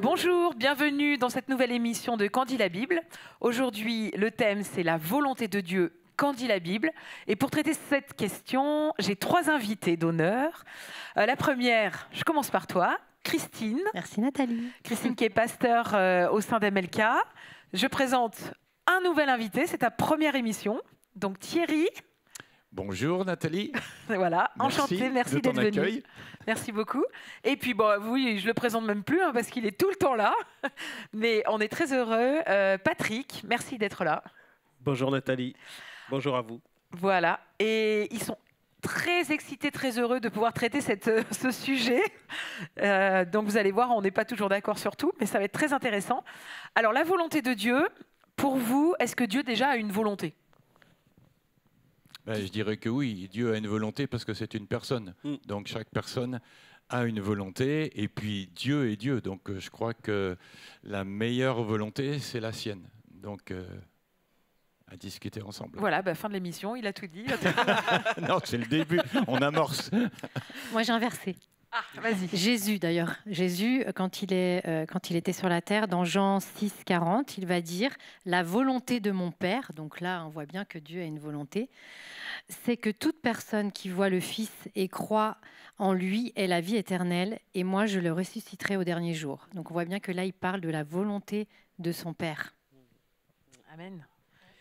Bonjour, bienvenue dans cette nouvelle émission de Qu'en dit la Bible. Aujourd'hui, le thème, c'est la volonté de Dieu. Qu'en dit la Bible? Et pour traiter cette question, j'ai 3 invités d'honneur. La première, je commence par toi, Christine. Merci Nathalie. Christine qui est pasteur au sein d'MLK. Je présente un nouvel invité, c'est ta première émission. Donc Thierry. Bonjour Nathalie. Voilà, enchanté, merci d'être venu. Accueil. Merci beaucoup. Et puis, bon, oui, je le présente même plus hein, parce qu'il est tout le temps là. Mais on est très heureux. Patrick, merci d'être là. Bonjour Nathalie. Bonjour à vous. Voilà. Et ils sont très excités, très heureux de pouvoir traiter ce sujet. Donc, vous allez voir, on n'est pas toujours d'accord sur tout, mais ça va être très intéressant. Alors, la volonté de Dieu, pour vous, est-ce que Dieu déjà a une volonté ? Je dirais que oui, Dieu a une volonté parce que c'est une personne. Donc chaque personne a une volonté et puis Dieu est Dieu. Donc je crois que la meilleure volonté, c'est la sienne. Donc à discuter ensemble. Voilà, fin de l'émission, il a tout dit. Non, c'est le début, on amorce. Moi j'ai inversé. Ah, vas-y. Jésus d'ailleurs, Jésus quand il était sur la terre, dans Jean 6, 40, il va dire « La volonté de mon Père », donc là on voit bien que Dieu a une volonté, c'est que toute personne qui voit le Fils et croit en lui ait la vie éternelle, et moi je le ressusciterai au dernier jour. Donc on voit bien que là il parle de la volonté de son Père. Amen.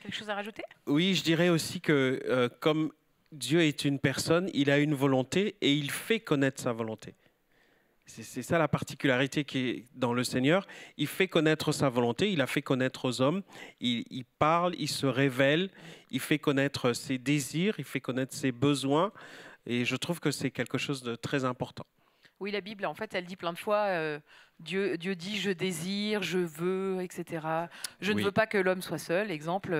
Quelque chose à rajouter ? Oui, je dirais aussi que comme Dieu est une personne, il a une volonté et il fait connaître sa volonté. C'est ça la particularité qui est dans le Seigneur. Il fait connaître sa volonté, il a fait connaître aux hommes, il parle, il se révèle, il fait connaître ses désirs, il fait connaître ses besoins. Et je trouve que c'est quelque chose de très important. Oui, la Bible, en fait, elle dit plein de fois, Dieu dit « je désire, je veux », etc. « Je ne veux pas que l'homme soit seul », exemple,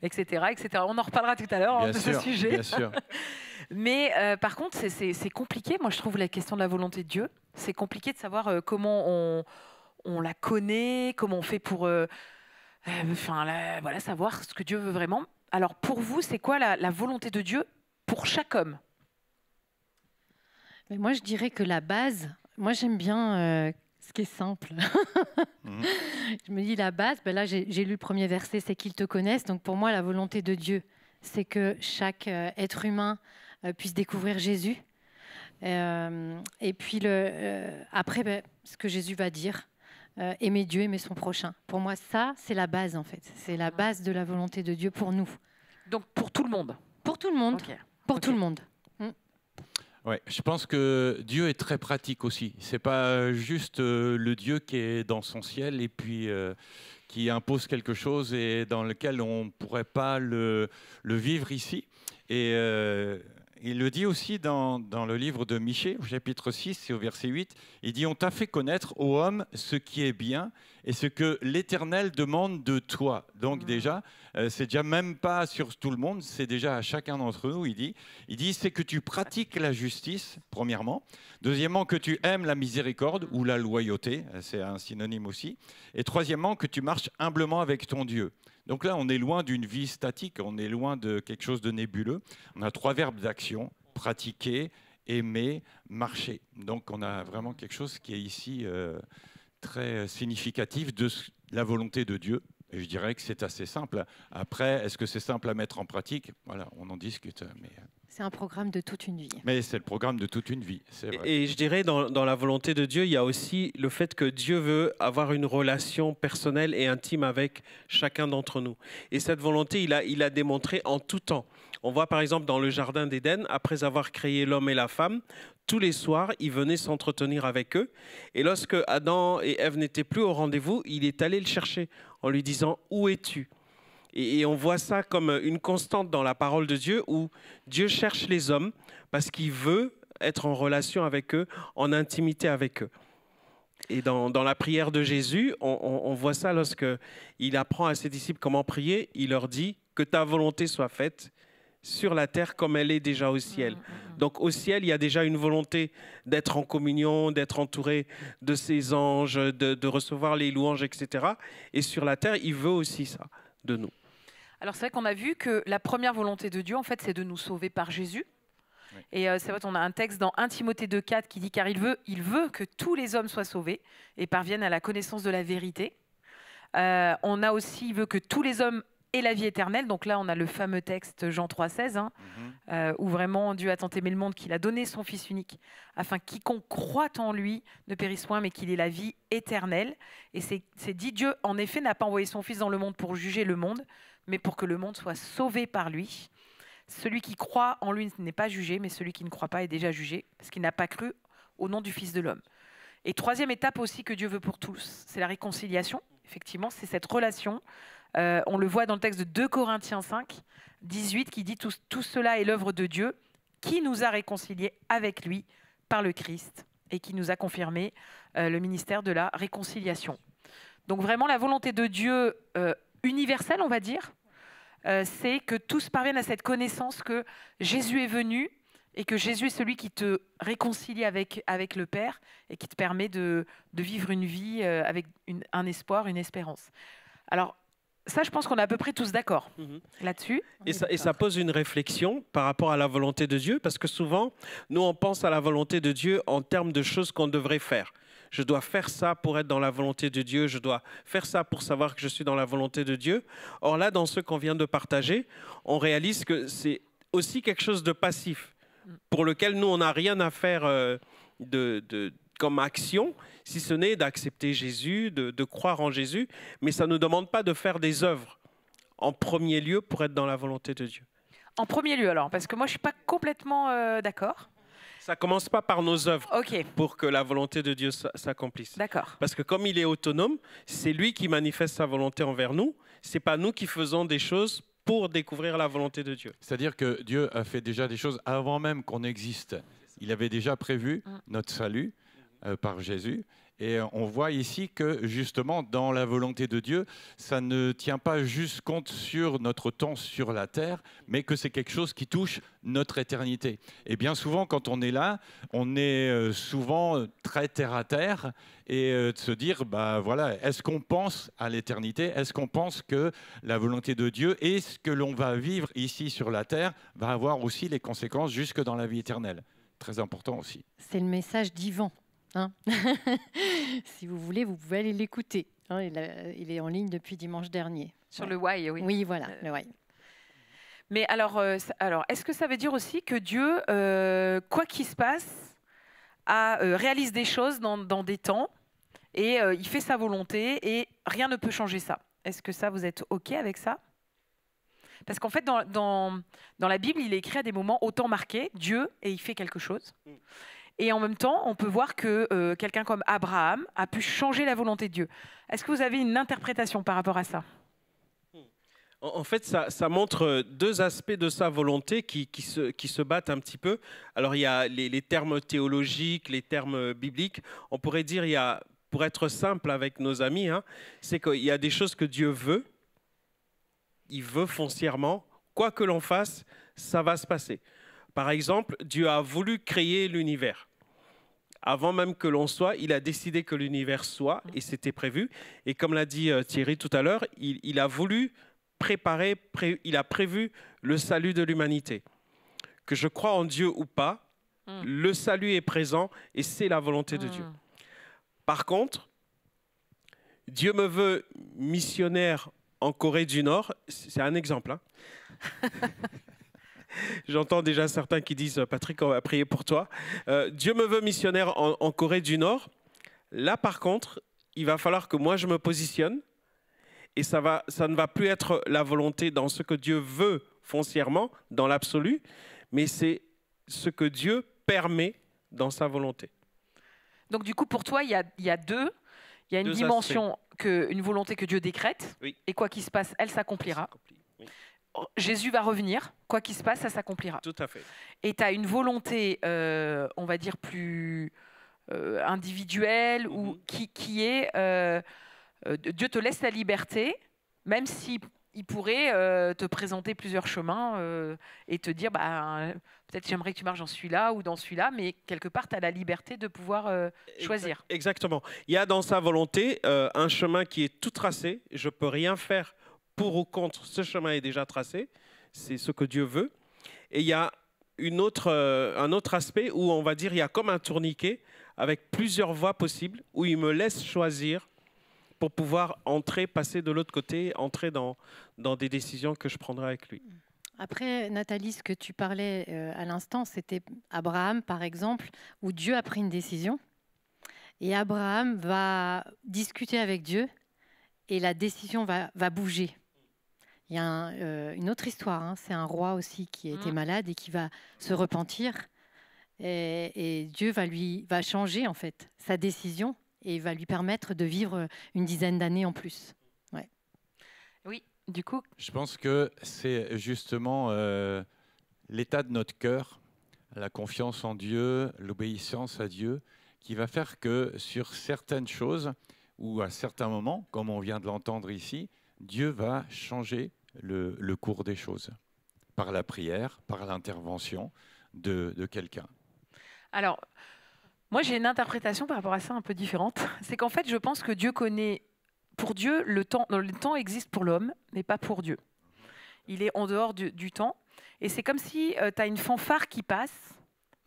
etc., etc. On en reparlera tout à l'heure de ce sujet. Bien sûr. Mais par contre, c'est compliqué. Moi, je trouve la question de la volonté de Dieu, c'est compliqué de savoir comment on la connaît, comment on fait pour voilà, savoir ce que Dieu veut vraiment. Alors, pour vous, c'est quoi la volonté de Dieu pour chaque homme ? Mais moi, je dirais que la base, moi j'aime bien ce qui est simple. Je me dis la base, là j'ai lu le premier verset, c'est qu'ils te connaissent. Donc pour moi, la volonté de Dieu, c'est que chaque être humain puisse découvrir Jésus. Et puis après, ce que Jésus va dire, aimer Dieu, aimer son prochain. Pour moi, ça, c'est la base en fait. C'est la base de la volonté de Dieu pour nous. Donc pour tout le monde ? Pour tout le monde. Okay. Pour tout le monde. Ouais, je pense que Dieu est très pratique aussi. C'est pas juste le Dieu qui est dans son ciel et puis qui impose quelque chose et dans lequel on ne pourrait pas le vivre ici. Et il le dit aussi dans le livre de Michée, au chapitre 6 et au verset 8. Il dit « On t'a fait connaître, ô homme, ce qui est bien et ce que l'Éternel demande de toi. » Donc déjà, c'est déjà même pas sur tout le monde, c'est déjà à chacun d'entre nous. Il dit c'est que tu pratiques la justice, premièrement. Deuxièmement, que tu aimes la miséricorde ou la loyauté, c'est un synonyme aussi. Et troisièmement, que tu marches humblement avec ton Dieu. Donc là, on est loin d'une vie statique, on est loin de quelque chose de nébuleux. On a 3 verbes d'action, pratiquer, aimer, marcher. Donc on a vraiment quelque chose qui est ici très significatif de la volonté de Dieu. Et je dirais que c'est assez simple. Après, est-ce que c'est simple à mettre en pratique ? Voilà, on en discute. Mais c'est un programme de toute une vie. Mais c'est le programme de toute une vie, c'est vrai. Et je dirais, dans la volonté de Dieu, il y a aussi le fait que Dieu veut avoir une relation personnelle et intime avec chacun d'entre nous. Et cette volonté, il a démontré en tout temps. On voit par exemple dans le Jardin d'Éden, après avoir créé l'homme et la femme, tous les soirs, il venait s'entretenir avec eux. Et lorsque Adam et Ève n'étaient plus au rendez-vous, il est allé le chercher en lui disant « Où es-tu » Et on voit ça comme une constante dans la parole de Dieu où Dieu cherche les hommes parce qu'il veut être en relation avec eux, en intimité avec eux. Et dans la prière de Jésus, on voit ça lorsqu'il apprend à ses disciples comment prier. Il leur dit que ta volonté soit faite sur la terre comme elle est déjà au ciel. Donc au ciel, il y a déjà une volonté d'être en communion, d'être entouré de ses anges, de recevoir les louanges, etc. Et sur la terre, il veut aussi ça de nous. Alors c'est vrai qu'on a vu que la première volonté de Dieu, en fait, c'est de nous sauver par Jésus. Oui. Et c'est vrai, on a un texte dans 1 Timothée 2,4 qui dit « Car il veut que tous les hommes soient sauvés et parviennent à la connaissance de la vérité. » On a aussi « Il veut que tous les hommes aient la vie éternelle ». Donc là, on a le fameux texte Jean 3,16, hein, où vraiment Dieu a tant aimé le monde qu'il a donné son Fils unique, afin que quiconque croit en lui ne périsse point, mais qu'il ait la vie éternelle. Et c'est dit, Dieu, en effet, n'a pas envoyé son Fils dans le monde pour juger le monde, mais pour que le monde soit sauvé par lui. Celui qui croit en lui n'est pas jugé, mais celui qui ne croit pas est déjà jugé, parce qu'il n'a pas cru au nom du Fils de l'homme. Et troisième étape aussi que Dieu veut pour tous, c'est la réconciliation. Effectivement, c'est cette relation. On le voit dans le texte de 2 Corinthiens 5, 18, qui dit tout cela est l'œuvre de Dieu, qui nous a réconciliés avec lui par le Christ et qui nous a confirmé le ministère de la réconciliation. Donc vraiment, la volonté de Dieu universelle, on va dire, c'est que tous parviennent à cette connaissance que Jésus est venu et que Jésus est celui qui te réconcilie avec le Père et qui te permet de vivre une vie avec un espoir, une espérance. Alors, ça, je pense qu'on est à peu près tous d'accord là-dessus. Et ça pose une réflexion par rapport à la volonté de Dieu, parce que souvent, nous, on pense à la volonté de Dieu en termes de choses qu'on devrait faire. Je dois faire ça pour être dans la volonté de Dieu, je dois faire ça pour savoir que je suis dans la volonté de Dieu. Or là, dans ce qu'on vient de partager, on réalise que c'est aussi quelque chose de passif, pour lequel nous, on n'a rien à faire comme action, si ce n'est d'accepter Jésus, de croire en Jésus, mais ça ne nous demande pas de faire des œuvres en premier lieu pour être dans la volonté de Dieu. En premier lieu alors, parce que moi je ne suis pas complètement d'accord. Ça ne commence pas par nos œuvres Ok, pour que la volonté de Dieu s'accomplisse. d'accord. Parce que comme il est autonome, c'est lui qui manifeste sa volonté envers nous, ce n'est pas nous qui faisons des choses pour découvrir la volonté de Dieu. C'est-à-dire que Dieu a fait déjà des choses avant même qu'on existe. Il avait déjà prévu notre salut par Jésus. Et on voit ici que justement, dans la volonté de Dieu, ça ne tient pas juste compte sur notre temps sur la terre, mais que c'est quelque chose qui touche notre éternité. Et bien souvent, quand on est là, on est souvent très terre à terre et de se dire, bah voilà, est-ce qu'on pense à l'éternité? Est-ce qu'on pense que la volonté de Dieu et ce que l'on va vivre ici sur la terre va avoir aussi les conséquences jusque dans la vie éternelle? Très important aussi. C'est le message d'Yvan. Hein. Si vous voulez, vous pouvez aller l'écouter. Hein, il est en ligne depuis dimanche dernier. Sur le why, oui. Oui, voilà, le why. Mais alors est-ce que ça veut dire aussi que Dieu, quoi qu'il se passe, réalise des choses dans des temps et il fait sa volonté et rien ne peut changer ça? Est-ce que ça, vous êtes OK avec ça? Parce qu'en fait, dans la Bible, il est écrit à des moments au temps marqué, Dieu, et il fait quelque chose. Et en même temps, on peut voir que quelqu'un comme Abraham a pu changer la volonté de Dieu. Est-ce que vous avez une interprétation par rapport à ça? En fait, ça montre deux aspects de sa volonté qui se battent un petit peu. Alors, il y a les termes théologiques, les termes bibliques. On pourrait dire, pour être simple avec nos amis, hein, c'est qu'il y a des choses que Dieu veut. Il veut foncièrement. Quoi que l'on fasse, ça va se passer. Par exemple, Dieu a voulu créer l'univers. Avant même que l'on soit, il a décidé que l'univers soit, et c'était prévu. Et comme l'a dit Thierry tout à l'heure, il a voulu préparer, il a prévu le salut de l'humanité. Que je crois en Dieu ou pas, le salut est présent et c'est la volonté de Dieu. Par contre, Dieu me veut missionnaire en Corée du Nord. C'est un exemple, hein. J'entends déjà certains qui disent « Patrick, on va prier pour toi ». Dieu me veut missionnaire en Corée du Nord. Là, par contre, il va falloir que moi, je me positionne. Et ça ne va plus être la volonté dans ce que Dieu veut foncièrement, dans l'absolu, mais c'est ce que Dieu permet dans sa volonté. Donc du coup, pour toi, il y a une dimension, une volonté que Dieu décrète, oui. Et quoi qu'il se passe, elle s'accomplira. Oui. Jésus va revenir, quoi qu'il se passe, ça s'accomplira. Tout à fait. Et tu as une volonté, on va dire, plus individuelle, ou qui est... Dieu te laisse la liberté, même s'il pourrait te présenter plusieurs chemins et te dire, peut-être j'aimerais que tu marches dans celui-là ou dans celui-là, mais quelque part, tu as la liberté de pouvoir choisir. Exactement. Il y a dans sa volonté un chemin qui est tout tracé. Je ne peux rien faire pour ou contre. Ce chemin est déjà tracé. C'est ce que Dieu veut. Et il y a un autre aspect où on va dire il y a comme un tourniquet avec plusieurs voies possibles, où il me laisse choisir pour pouvoir passer de l'autre côté, entrer dans des décisions que je prendrai avec lui. Après, Nathalie, ce que tu parlais à l'instant, c'était Abraham, par exemple, où Dieu a pris une décision. Et Abraham va discuter avec Dieu et la décision va bouger. Il y a une autre histoire, hein. C'est un roi aussi qui a été malade et qui va se repentir. Et Dieu va changer en fait sa décision et va lui permettre de vivre une dizaine d'années en plus. Ouais. Oui, du coup. Je pense que c'est justement l'état de notre cœur, la confiance en Dieu, l'obéissance à Dieu, qui va faire que sur certaines choses, ou à certains moments, comme on vient de l'entendre ici, Dieu va changer le cours des choses, par la prière, par l'intervention de quelqu'un. Alors, moi j'ai une interprétation par rapport à ça un peu différente. C'est qu'en fait, je pense que Dieu connaît, pour Dieu, le temps existe pour l'homme, mais pas pour Dieu. Il est en dehors du temps. Et c'est comme si tu as une fanfare qui passe.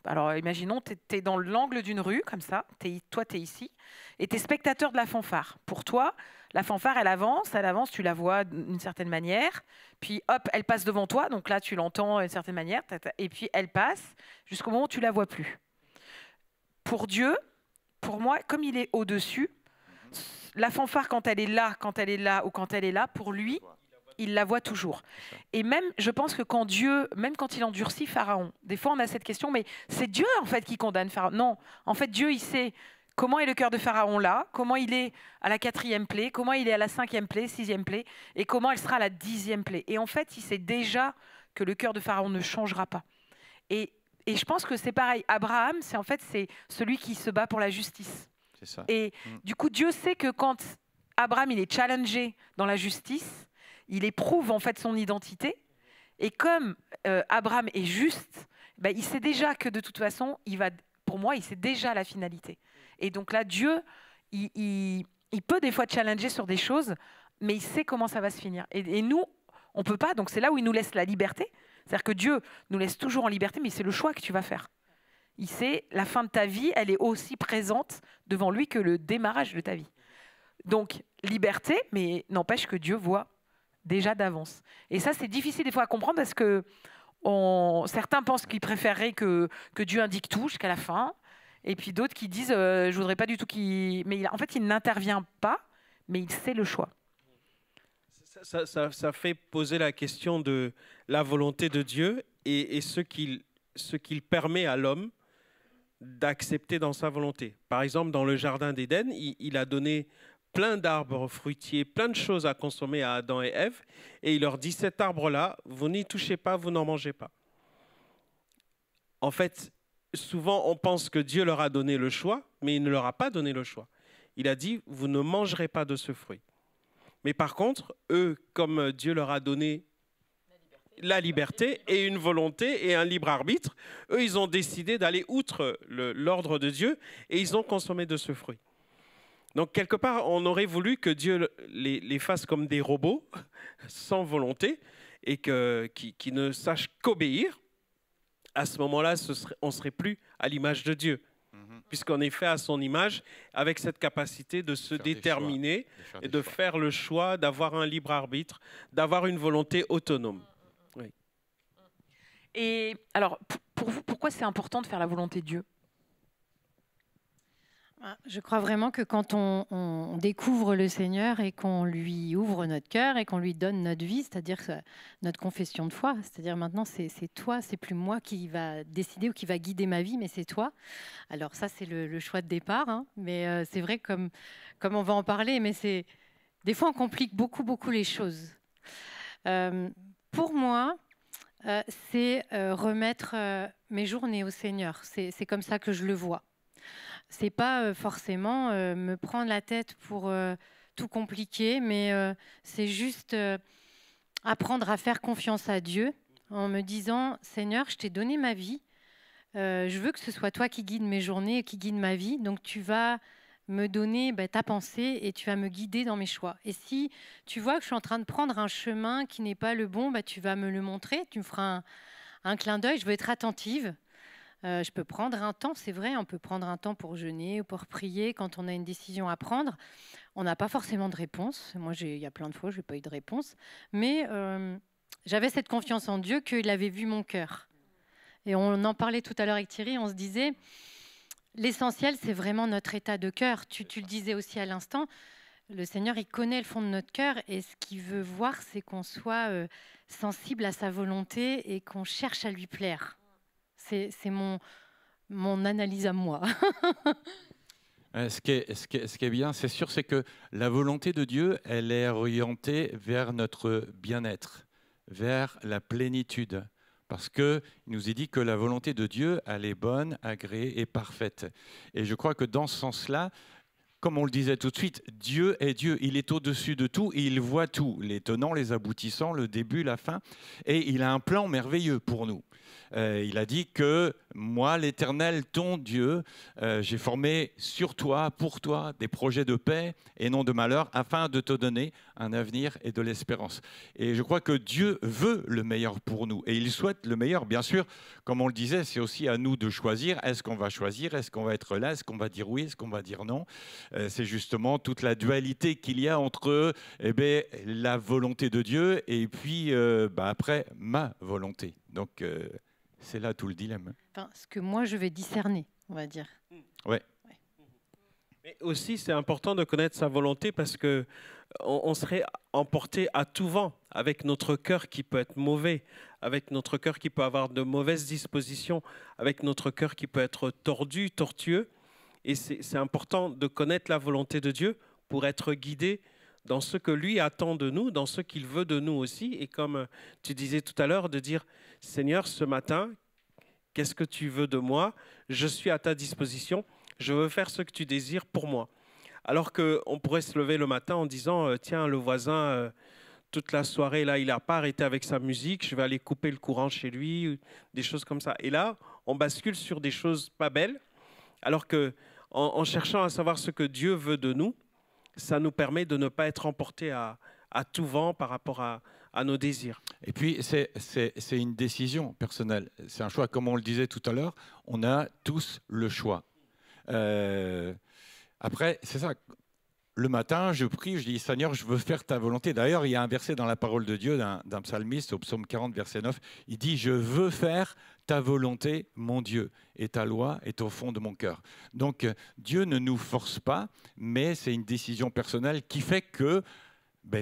Alors, imaginons, tu es dans l'angle d'une rue, comme ça, toi, tu es ici, et tu es spectateur de la fanfare. Pour toi, la fanfare, elle avance, tu la vois d'une certaine manière, puis hop, elle passe devant toi, donc là, tu l'entends d'une certaine manière, et puis elle passe jusqu'au moment où tu la vois plus. Pour Dieu, pour moi, comme il est au-dessus, la fanfare, quand elle est là ou quand elle est là, pour lui, il la voit toujours. Et même, je pense que quand Dieu, même quand il endurcit Pharaon, des fois on a cette question, mais c'est Dieu en fait qui condamne Pharaon. Non, en fait Dieu il sait comment est le cœur de Pharaon là, comment il est à la 4e plaie, comment il est à la 5e plaie, 6e plaie, et comment elle sera à la 10e plaie. Et en fait, il sait déjà que le cœur de Pharaon ne changera pas. Et je pense que c'est pareil. Abraham, c'est celui qui se bat pour la justice. C'est ça. Et du coup, Dieu sait que quand Abraham il est challengé dans la justice, il éprouve en fait son identité. Et comme Abraham est juste, il sait déjà que de toute façon, pour moi, il sait déjà la finalité. Et donc là, Dieu, il peut des fois challenger sur des choses, mais il sait comment ça va se finir. Et nous, on ne peut pas. Donc c'est là où il nous laisse la liberté. C'est-à-dire que Dieu nous laisse toujours en liberté, mais c'est le choix que tu vas faire. Il sait, la fin de ta vie, elle est aussi présente devant lui que le démarrage de ta vie. Donc, liberté, mais n'empêche que Dieu voit déjà d'avance. Et ça, c'est difficile des fois à comprendre parce que certains pensent qu'ils préféreraient que Dieu indique tout jusqu'à la fin. Et puis d'autres qui disent, je voudrais pas du tout qu'il... Mais en fait, il n'intervient pas, mais il sait le choix. Ça fait poser la question de la volonté de Dieu et ce qu'il permet à l'homme d'accepter dans sa volonté. Par exemple, dans le jardin d'Éden, il a donné plein d'arbres fruitiers, plein de choses à consommer à Adam et Ève, et il leur dit, cet arbre-là, vous n'y touchez pas, vous n'en mangez pas. En fait, souvent, on pense que Dieu leur a donné le choix, mais il ne leur a pas donné le choix. Il a dit, vous ne mangerez pas de ce fruit. Mais par contre, eux, comme Dieu leur a donné la liberté et une volonté et un libre arbitre, eux, ils ont décidé d'aller outre l'ordre de Dieu et ils ont consommé de ce fruit. Donc, quelque part, on aurait voulu que Dieu les fasse comme des robots, sans volonté, et qui ne sachent qu'obéir. À ce moment-là, on ne serait plus à l'image de Dieu, puisqu'on est fait à son image, avec cette capacité de se déterminer et de faire le choix, d'avoir un libre arbitre, d'avoir une volonté autonome. Oui. Et alors, pour vous, pourquoi c'est important de faire la volonté de Dieu ? Je crois vraiment que quand on découvre le Seigneur et qu'on lui ouvre notre cœur et qu'on lui donne notre vie, c'est-à-dire notre confession de foi, c'est-à-dire maintenant c'est toi, c'est plus moi qui va décider ou qui va guider ma vie, mais c'est toi. Alors ça c'est le choix de départ, hein, mais c'est vrai comme on va en parler, mais des fois on complique beaucoup les choses. Pour moi, c'est remettre mes journées au Seigneur. C'est comme ça que je le vois. C'est pas forcément me prendre la tête pour tout compliquer, mais c'est juste apprendre à faire confiance à Dieu en me disant « Seigneur, je t'ai donné ma vie, je veux que ce soit toi qui guides mes journées et qui guide ma vie, donc tu vas me donner ta pensée et tu vas me guider dans mes choix. Et si tu vois que je suis en train de prendre un chemin qui n'est pas le bon, tu vas me le montrer, tu me feras un clin d'œil, je veux être attentive. Je peux prendre un temps, c'est vrai, on peut prendre un temps pour jeûner ou pour prier quand on a une décision à prendre. On n'a pas forcément de réponse. Moi, il y a plein de fois, je n'ai pas eu de réponse. Mais j'avais cette confiance en Dieu qu'il avait vu mon cœur. Et on en parlait tout à l'heure avec Thierry, on se disait, l'essentiel, c'est vraiment notre état de cœur. Tu le disais aussi à l'instant, le Seigneur, il connaît le fond de notre cœur et ce qu'il veut voir, c'est qu'on soit sensible à sa volonté et qu'on cherche à lui plaire. C'est mon analyse à moi. Ce qui est bien, c'est sûr, c'est que la volonté de Dieu, elle est orientée vers notre bien-être, vers la plénitude. Parce qu'il nous est dit que la volonté de Dieu, elle est bonne, agréée et parfaite. Et je crois que dans ce sens-là, comme on le disait tout de suite, Dieu est Dieu. Il est au-dessus de tout et il voit tout, les tenants, les aboutissants, le début, la fin. Et il a un plan merveilleux pour nous. Il a dit que moi, l'Éternel, ton Dieu, j'ai formé sur toi, pour toi, des projets de paix et non de malheur, afin de te donner un avenir et de l'espérance. Et je crois que Dieu veut le meilleur pour nous et il souhaite le meilleur. Bien sûr, comme on le disait, c'est aussi à nous de choisir. Est-ce qu'on va choisir? Est-ce qu'on va être là? Est-ce qu'on va dire oui? Est-ce qu'on va dire non? C'est justement toute la dualité qu'il y a entre la volonté de Dieu et puis après ma volonté. Donc c'est là tout le dilemme. Enfin, ce que moi je vais discerner, on va dire. Ouais. Mais aussi, c'est important de connaître sa volonté parce que on serait emporté à tout vent avec notre cœur qui peut être mauvais, avec notre cœur qui peut avoir de mauvaises dispositions, avec notre cœur qui peut être tordu, tortueux. Et c'est important de connaître la volonté de Dieu pour être guidé dans ce que lui attend de nous, dans ce qu'il veut de nous aussi. Et comme tu disais tout à l'heure, de dire, Seigneur, ce matin, qu'est-ce que tu veux de moi? Je suis à ta disposition, je veux faire ce que tu désires pour moi. Alors qu'on pourrait se lever le matin en disant, tiens, le voisin, toute la soirée, là, il n'a pas arrêté avec sa musique, je vais aller couper le courant chez lui, des choses comme ça. Et là, on bascule sur des choses pas belles, alors qu'en cherchant à savoir ce que Dieu veut de nous, ça nous permet de ne pas être emportés à tout vent par rapport à nos désirs. Et puis, c'est une décision personnelle. C'est un choix. Comme on le disait tout à l'heure, on a tous le choix. Après, c'est ça. Le matin, je prie, je dis, Seigneur, je veux faire ta volonté. D'ailleurs, il y a un verset dans la parole de Dieu d'un psalmiste, au psaume 40, verset 9. Il dit, je veux faire ta volonté, mon Dieu, et ta loi est au fond de mon cœur. Donc, Dieu ne nous force pas, mais c'est une décision personnelle qui fait que,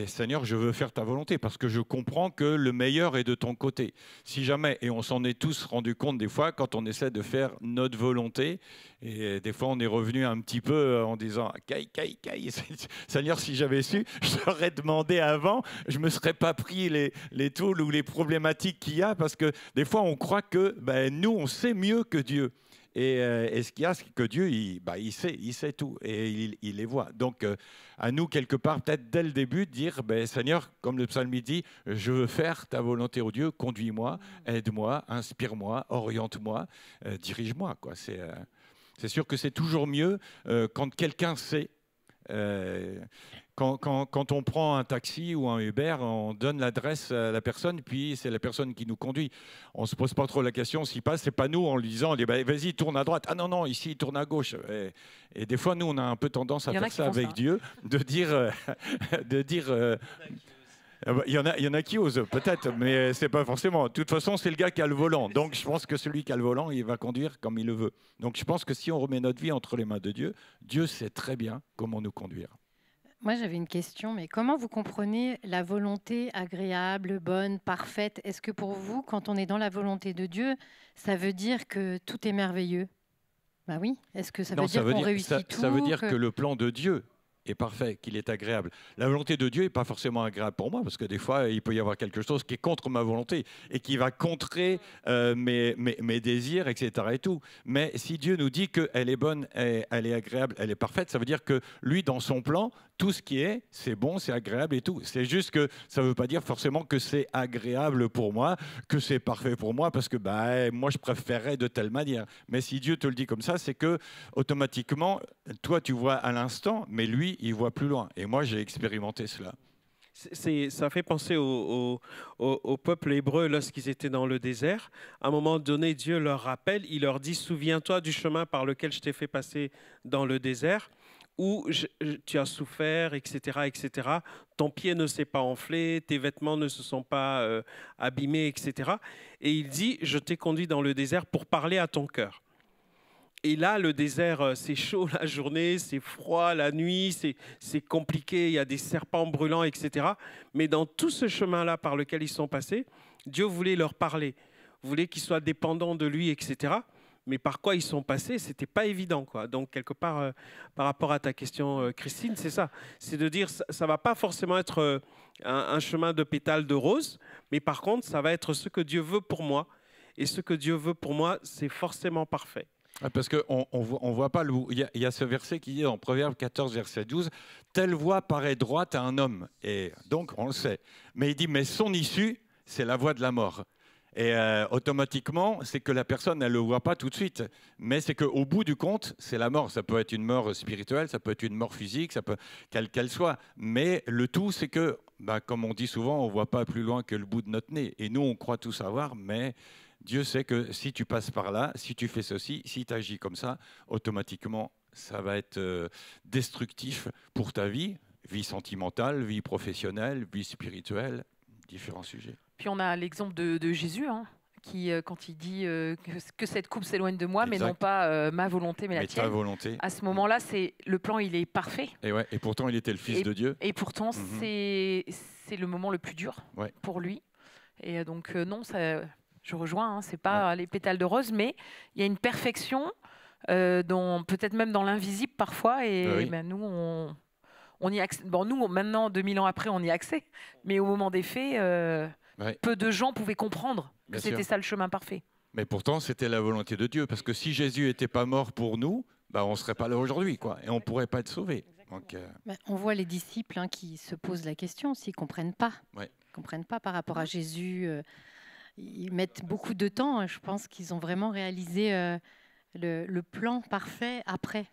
Seigneur, je veux faire ta volonté parce que je comprends que le meilleur est de ton côté. Si jamais, et on s'en est tous rendu compte des fois, quand on essaie de faire notre volonté, et des fois on est revenu un petit peu en disant « Caille, Seigneur, si j'avais su, je t'aurais demandé avant, je ne me serais pas pris les tools ou les problématiques qu'il y a parce que des fois on croit que nous, on sait mieux que Dieu. Et ce qu'il y a, c'est que Dieu, il sait tout et il les voit. Donc, à nous, quelque part, peut-être dès le début, de dire, Seigneur, comme le psalme dit, je veux faire ta volonté, ô Dieu, conduis-moi, aide-moi, inspire-moi, oriente-moi, dirige-moi. C'est sûr que c'est toujours mieux quand quelqu'un sait. Quand on prend un taxi ou un Uber, on donne l'adresse à la personne, puis c'est la personne qui nous conduit. On ne se pose pas trop la question s'il passe, c'est pas nous en lui disant vas-y, tourne à droite. Ah non, ici, tourne à gauche. Et des fois, nous, on a un peu tendance à faire ça avec Dieu, de dire... Il y en a qui osent, peut-être, mais c'est pas forcément. De toute façon, c'est le gars qui a le volant. Donc, je pense que celui qui a le volant, il va conduire comme il le veut. Donc, je pense que si on remet notre vie entre les mains de Dieu, Dieu sait très bien comment nous conduire. Moi, j'avais une question, mais comment vous comprenez la volonté agréable, bonne, parfaite? Est-ce que pour vous, quand on est dans la volonté de Dieu, ça veut dire que tout est merveilleux? Ben oui. Est-ce que ça veut dire qu'on réussit tout? Ça veut dire que le plan de Dieu est parfait, qu'il est agréable. La volonté de Dieu n'est pas forcément agréable pour moi, parce que des fois, il peut y avoir quelque chose qui est contre ma volonté et qui va contrer mes désirs, etc. Et tout. Mais si Dieu nous dit qu'elle est bonne, elle est agréable, elle est parfaite, ça veut dire que lui, dans son plan, tout ce qui est, c'est bon, c'est agréable et tout. C'est juste que ça ne veut pas dire forcément que c'est agréable pour moi, que c'est parfait pour moi, parce que moi, je préférerais de telle manière. Mais si Dieu te le dit comme ça, c'est que automatiquement, toi, tu vois à l'instant, mais lui, il voit plus loin. Et moi, j'ai expérimenté cela. Ça fait penser au peuple hébreu lorsqu'ils étaient dans le désert. À un moment donné, Dieu leur rappelle, il leur dit, souviens-toi du chemin par lequel je t'ai fait passer dans le désert, où tu as souffert, etc., etc. Ton pied ne s'est pas enflé, tes vêtements ne se sont pas abîmés, etc. Et il dit, je t'ai conduit dans le désert pour parler à ton cœur. Et là, le désert, c'est chaud la journée, c'est froid la nuit, c'est compliqué, il y a des serpents brûlants, etc. Mais dans tout ce chemin-là par lequel ils sont passés, Dieu voulait leur parler, voulait qu'ils soient dépendants de lui, etc. Mais par quoi ils sont passés, ce n'était pas évident, quoi. Donc, quelque part, par rapport à ta question, Christine, c'est ça. C'est de dire, ça ne va pas forcément être un chemin de pétales de rose, mais par contre, ça va être ce que Dieu veut pour moi. Et ce que Dieu veut pour moi, c'est forcément parfait. Parce qu'on ne voit pas, il y a ce verset qui dit dans Proverbe 14, verset 12, « Telle voie paraît droite à un homme ». Et donc, on le sait. Mais il dit, mais son issue, c'est la voie de la mort. Et automatiquement, c'est que la personne, elle ne le voit pas tout de suite. Mais c'est qu'au bout du compte, c'est la mort. Ça peut être une mort spirituelle, ça peut être une mort physique, ça peut, quelle qu'elle soit. Mais le tout, c'est que, comme on dit souvent, on ne voit pas plus loin que le bout de notre nez. Et nous, on croit tout savoir, mais Dieu sait que si tu passes par là, si tu fais ceci, si tu agis comme ça, automatiquement, ça va être destructif pour ta vie sentimentale, vie professionnelle, vie spirituelle, différents sujets. Puis on a l'exemple de Jésus, qui, quand il dit que cette coupe s'éloigne de moi, exact, mais non pas ma volonté, mais la tienne. Ta volonté. À ce moment-là, le plan, il est parfait. Et pourtant, il était le Fils de Dieu. Et pourtant, c'est le moment le plus dur pour lui. Et donc, non, ça, je rejoins, c'est pas les pétales de rose, mais il y a une perfection, peut-être même dans l'invisible parfois. Et nous, on y a accès. Bon, nous, maintenant, 2000 ans après, on y a accès. Mais au moment des faits, peu de gens pouvaient comprendre que c'était ça le chemin parfait. Mais pourtant, c'était la volonté de Dieu. Parce que si Jésus n'était pas mort pour nous, on ne serait pas là aujourd'hui, quoi. Et on ne pourrait pas être sauvés. Donc, on voit les disciples qui se posent la question, s'ils ne comprennent pas. Ils comprennent pas par rapport à Jésus. Ils mettent beaucoup de temps. Je pense qu'ils ont vraiment réalisé le plan parfait après.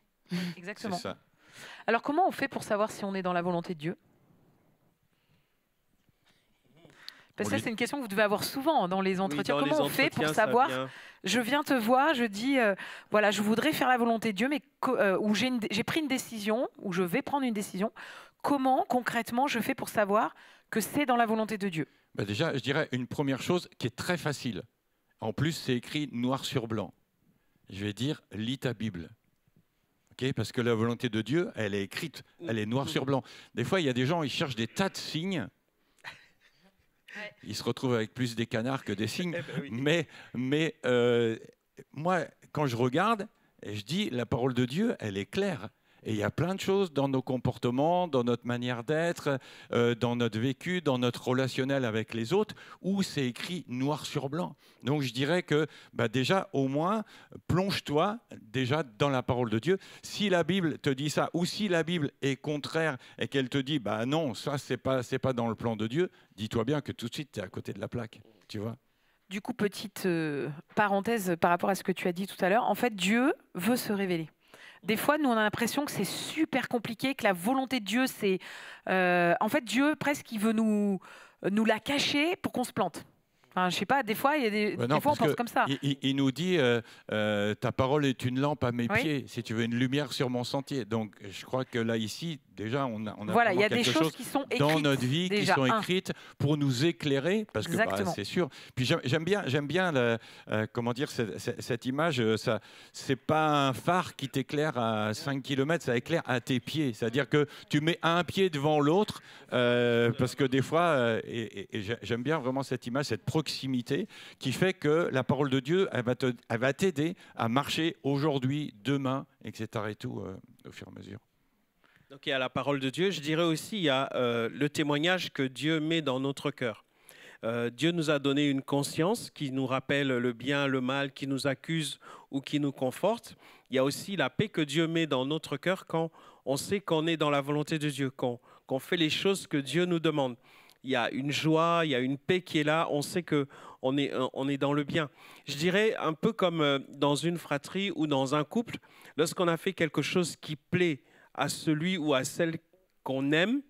Exactement. C'est ça. Alors, comment on fait pour savoir si on est dans la volonté de Dieu ? Parce que ça, c'est une question que vous devez avoir souvent dans les entretiens. Oui, comment on fait pour savoir, je viens te voir, je dis, voilà, je voudrais faire la volonté de Dieu, mais où j'ai pris une décision, où je vais prendre une décision. Comment, concrètement, je fais pour savoir que c'est dans la volonté de Dieu ? Déjà, je dirais une première chose qui est très facile. En plus, c'est écrit noir sur blanc. Je vais dire, lis ta Bible. Parce que la volonté de Dieu, elle est écrite, elle est noir sur blanc. Des fois, il y a des gens, ils cherchent des tas de signes. Ils se retrouvent avec plus des canards que des signes. Mais moi, quand je regarde, je dis, la parole de Dieu, elle est claire. Et il y a plein de choses dans nos comportements, dans notre manière d'être, dans notre vécu, dans notre relationnel avec les autres, où c'est écrit noir sur blanc. Donc je dirais que déjà, au moins, plonge-toi déjà dans la parole de Dieu. Si la Bible te dit ça, ou si la Bible est contraire et qu'elle te dit non, ça c'est pas dans le plan de Dieu, dis-toi bien que tout de suite tu es à côté de la plaque, tu vois. Du coup, petite parenthèse par rapport à ce que tu as dit tout à l'heure, en fait, Dieu veut se révéler. Des fois, nous, on a l'impression que c'est super compliqué, que la volonté de Dieu, c'est... en fait, Dieu, presque, il veut nous la cacher pour qu'on se plante. Enfin, je sais pas, des fois, il y a des fois on pense comme ça. Il nous dit, ta parole est une lampe à mes pieds, si tu veux, une lumière sur mon sentier. Donc, je crois que là, ici, déjà, on a voilà, il y a quelque des choses qui sont écrites dans notre vie, déjà, qui sont écrites pour nous éclairer, parce que c'est sûr. Puis j'aime bien comment dire, cette image, c'est pas un phare qui t'éclaire à 5 km, ça éclaire à tes pieds. C'est-à-dire que tu mets un pied devant l'autre, parce que des fois, et j'aime bien vraiment cette image, cette proximité qui fait que la parole de Dieu, elle va t'aider à marcher aujourd'hui, demain, etc. et tout, au fur et à mesure. Donc il y a la parole de Dieu. Je dirais aussi, il y a le témoignage que Dieu met dans notre cœur. Dieu nous a donné une conscience qui nous rappelle le bien, le mal, qui nous accuse ou qui nous conforte. Il y a aussi la paix que Dieu met dans notre cœur quand on sait qu'on est dans la volonté de Dieu, qu'on fait les choses que Dieu nous demande. Il y a une joie, il y a une paix qui est là, on sait qu'on est dans le bien. Je dirais un peu comme dans une fratrie ou dans un couple, lorsqu'on a fait quelque chose qui plaît à celui ou à celle qu'on aime,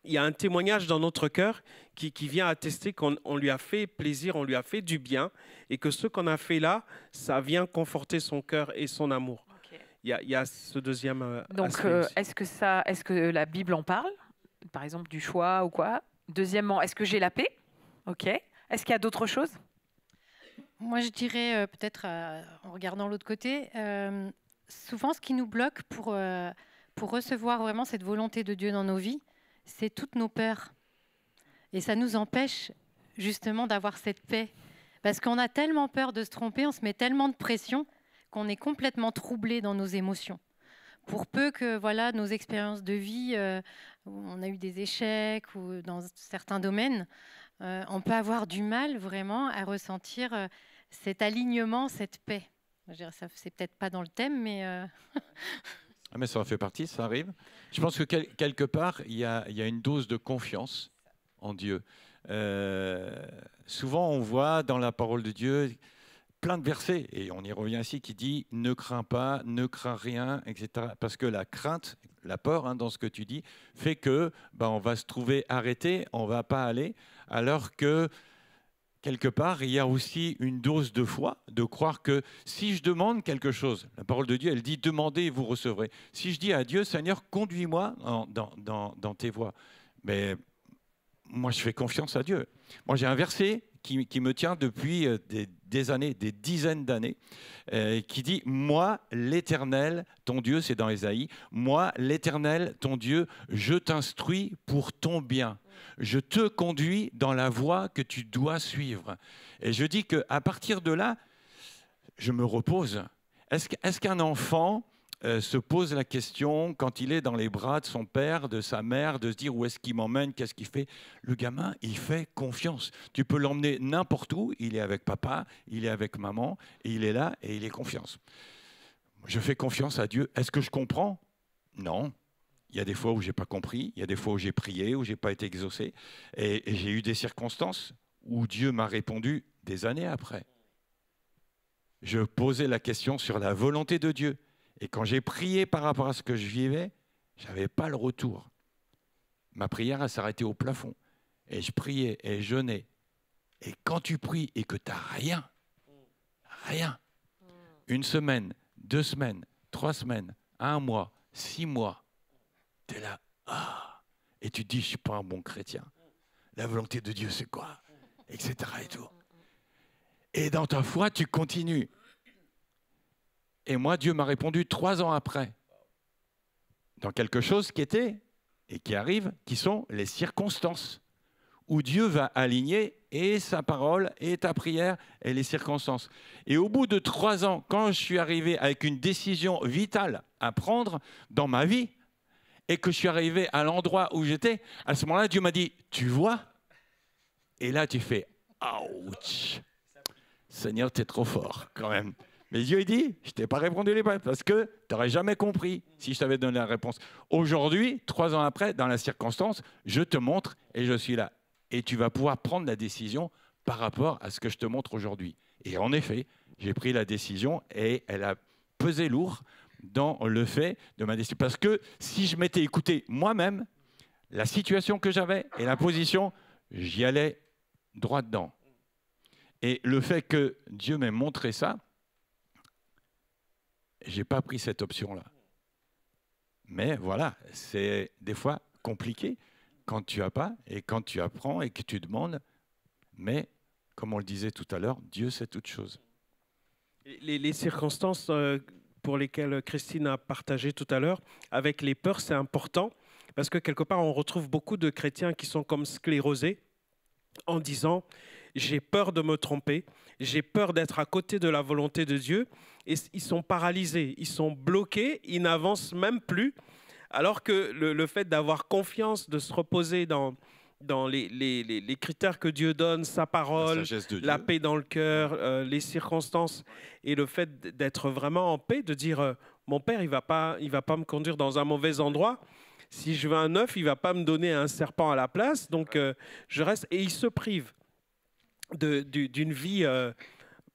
il y a un témoignage dans notre cœur qui vient attester qu'on lui a fait plaisir, on lui a fait du bien, et que ce qu'on a fait là, ça vient conforter son cœur et son amour. Ok. Il y a ce deuxième Donc, aspect aussi. est-ce que la Bible en parle, par exemple du choix ou quoi? Deuxièmement, est-ce que j'ai la paix? Ok. Est-ce qu'il y a d'autres choses? Moi, je dirais peut-être, en regardant l'autre côté, souvent ce qui nous bloque pour recevoir vraiment cette volonté de Dieu dans nos vies, c'est toutes nos peurs. Et ça nous empêche justement d'avoir cette paix. Parce qu'on a tellement peur de se tromper, on se met tellement de pression qu'on est complètement troublé dans nos émotions. Pour peu que voilà, nos expériences de vie, où on a eu des échecs ou dans certains domaines, on peut avoir du mal vraiment à ressentir cet alignement, cette paix. Je dirais, ça, c'est peut-être pas dans le thème, mais... Ah, mais ça en fait partie, ça arrive. Je pense que quelque part, il y a une dose de confiance en Dieu. Souvent, on voit dans la parole de Dieu plein de versets, et on y revient ici, qui dit « ne crains pas, ne crains rien », etc. Parce que la crainte, la peur, dans ce que tu dis, fait que on va se trouver arrêté, on ne va pas aller, alors que quelque part, il y a aussi une dose de foi, de croire que si je demande quelque chose, la parole de Dieu, elle dit « demandez et vous recevrez ». Si je dis à Dieu « Seigneur, conduis-moi dans tes voies », mais moi, je fais confiance à Dieu. Moi, j'ai un verset qui me tient depuis des années, des dizaines d'années, qui dit « Moi, l'Éternel, ton Dieu », c'est dans Ésaïe, « Moi, l'Éternel, ton Dieu, je t'instruis pour ton bien. Je te conduis dans la voie que tu dois suivre. » Et je dis qu'à partir de là, je me repose. Est-ce qu'un enfant se pose la question, quand il est dans les bras de son père, de sa mère, de se dire où est-ce qu'il m'emmène, qu'est-ce qu'il fait? Le gamin, il fait confiance. Tu peux l'emmener n'importe où, il est avec papa, il est avec maman, et il est là et il est confiance. Je fais confiance à Dieu. Est-ce que je comprends? Non. Il y a des fois où je n'ai pas compris, il y a des fois où j'ai prié, où je n'ai pas été exaucé, et j'ai eu des circonstances où Dieu m'a répondu des années après. Je posais la question sur la volonté de Dieu. Et quand j'ai prié par rapport à ce que je vivais, je n'avais pas le retour. Ma prière, elle s'arrêtait au plafond. Et je priais et je jeûnais. Et quand tu pries et que tu n'as rien, une semaine, 2 semaines, 3 semaines, 1 mois, 6 mois, tu es là, et tu te dis, je ne suis pas un bon chrétien. La volonté de Dieu, c'est quoi? Etc. Et tout. Et dans ta foi, tu continues. Et moi, Dieu m'a répondu 3 ans après, dans quelque chose qui était et qui arrive, qui sont les circonstances, où Dieu va aligner et sa parole et ta prière et les circonstances. Et au bout de 3 ans, quand je suis arrivé avec une décision vitale à prendre dans ma vie, et que je suis arrivé à l'endroit où j'étais, à ce moment-là, Dieu m'a dit, tu vois? Et là, tu fais, ouch, Seigneur, tu es trop fort quand même. Mais Dieu il dit, je ne t'ai pas répondu les bonnes parce que tu n'aurais jamais compris si je t'avais donné la réponse. Aujourd'hui, 3 ans après, dans la circonstance, je te montre et je suis là. Et tu vas pouvoir prendre la décision par rapport à ce que je te montre aujourd'hui. Et en effet, j'ai pris la décision et elle a pesé lourd dans le fait de ma décision. Parce que si je m'étais écouté moi-même, la situation que j'avais et la position, j'y allais droit dedans. Et le fait que Dieu m'ait montré ça, je n'ai pas pris cette option-là. Mais voilà, c'est des fois compliqué quand tu n'as pas et quand tu apprends et que tu demandes. Mais, comme on le disait tout à l'heure, Dieu sait toutes choses. Les circonstances pour lesquelles Christine a partagé tout à l'heure, avec les peurs, c'est important parce que quelque part, on retrouve beaucoup de chrétiens qui sont comme sclérosés en disant « j'ai peur de me tromper, j'ai peur d'être à côté de la volonté de Dieu » et ils sont paralysés, ils sont bloqués, ils n'avancent même plus alors que le fait d'avoir confiance, de se reposer dans les critères que Dieu donne, sa parole, la paix dans le cœur, les circonstances et le fait d'être vraiment en paix, de dire mon Père, il va pas me conduire dans un mauvais endroit. Si je veux un œuf, il ne va pas me donner un serpent à la place. Donc, je reste. Et il se prive d'une vie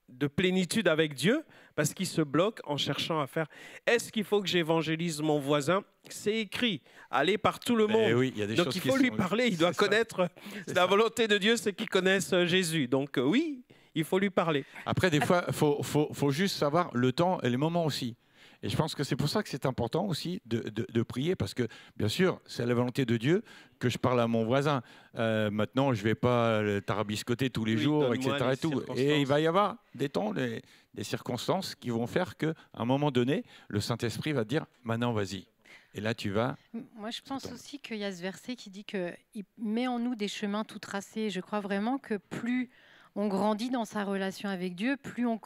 de plénitude avec Dieu parce qu'ils se bloquent en cherchant à faire « Est-ce qu'il faut que j'évangélise mon voisin ?» C'est écrit, allez par tout le monde. Oui, il y a des Donc choses il qui faut lui sont- parler, il doit C'est ça. connaître. C'est La ça. volonté de Dieu, c'est qu'il connaisse Jésus. Donc oui, il faut lui parler. Après, des fois, faut juste savoir le temps et les moments aussi. Et je pense que c'est pour ça que c'est important aussi de prier, parce que, bien sûr, c'est la volonté de Dieu que je parle à mon voisin. Maintenant, je ne vais pas le tarabiscoter tous les Oui, jours, donne-moi etc. les Et, tout. circonstances. Et il va y avoir des temps, des circonstances qui vont faire qu'à un moment donné, le Saint-Esprit va te dire « maintenant, vas-y ». Et là, tu vas... Moi, je pense aussi qu'il y a ce verset qui dit qu'il met en nous des chemins tout tracés. Je crois vraiment que plus on grandit dans sa relation avec Dieu, plus on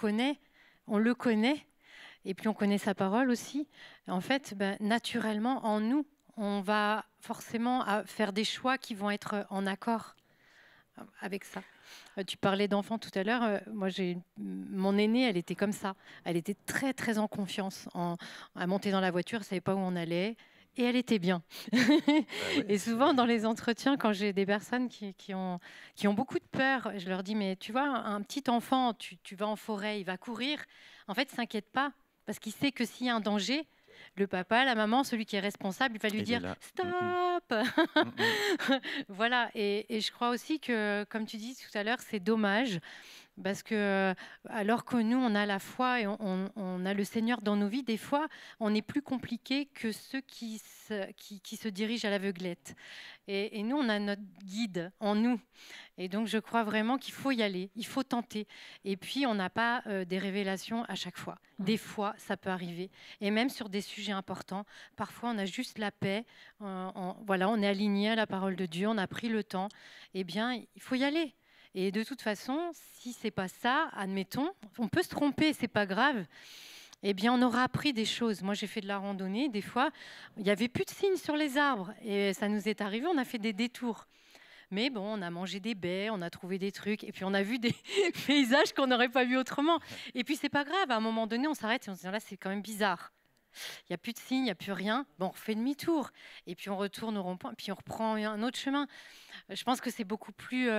le connaît, et plus on connaît sa parole aussi. En fait, naturellement, en nous, on va forcément faire des choix qui vont être en accord avec ça. Tu parlais d'enfants tout à l'heure. Moi, mon aînée, elle était comme ça. Elle était très, très en confiance. Elle montait dans la voiture, elle ne savait pas où on allait. Et elle était bien. Et souvent, dans les entretiens, quand j'ai des personnes qui ont beaucoup de peur, je leur dis, mais tu vois, un petit enfant, tu vas en forêt, il va courir. En fait, ne s'inquiète pas, parce qu'il sait que s'il y a un danger, le papa, la maman, celui qui est responsable, il va lui Il est dire là. « Stop !» Voilà, et je crois aussi que, comme tu dis tout à l'heure, c'est dommage, parce que alors que nous, on a la foi et on a le Seigneur dans nos vies, des fois, on est plus compliqué que ceux qui se dirigent à l'aveuglette. Et nous, on a notre guide en nous. Et donc, je crois vraiment qu'il faut y aller, il faut tenter. Et puis, on n'a pas des révélations à chaque fois. Des fois, ça peut arriver. Et même sur des sujets importants, parfois, on a juste la paix. Voilà, on est aligné à la parole de Dieu, on a pris le temps. Eh bien, il faut y aller. Et de toute façon, si c'est pas ça, admettons, on peut se tromper, c'est pas grave. Eh bien, on aura appris des choses. Moi, j'ai fait de la randonnée. Des fois, il n'y avait plus de signes sur les arbres. Et ça nous est arrivé, on a fait des détours. Mais bon, on a mangé des baies, on a trouvé des trucs. Et puis, on a vu des paysages qu'on n'aurait pas vus autrement. Et puis, c'est pas grave. À un moment donné, on s'arrête et on se dit, là, c'est quand même bizarre. Il n'y a plus de signes, il n'y a plus rien. Bon, on refait demi-tour. Et puis, on retourne au rond-point. Puis, on reprend un autre chemin. Je pense que c'est beaucoup plus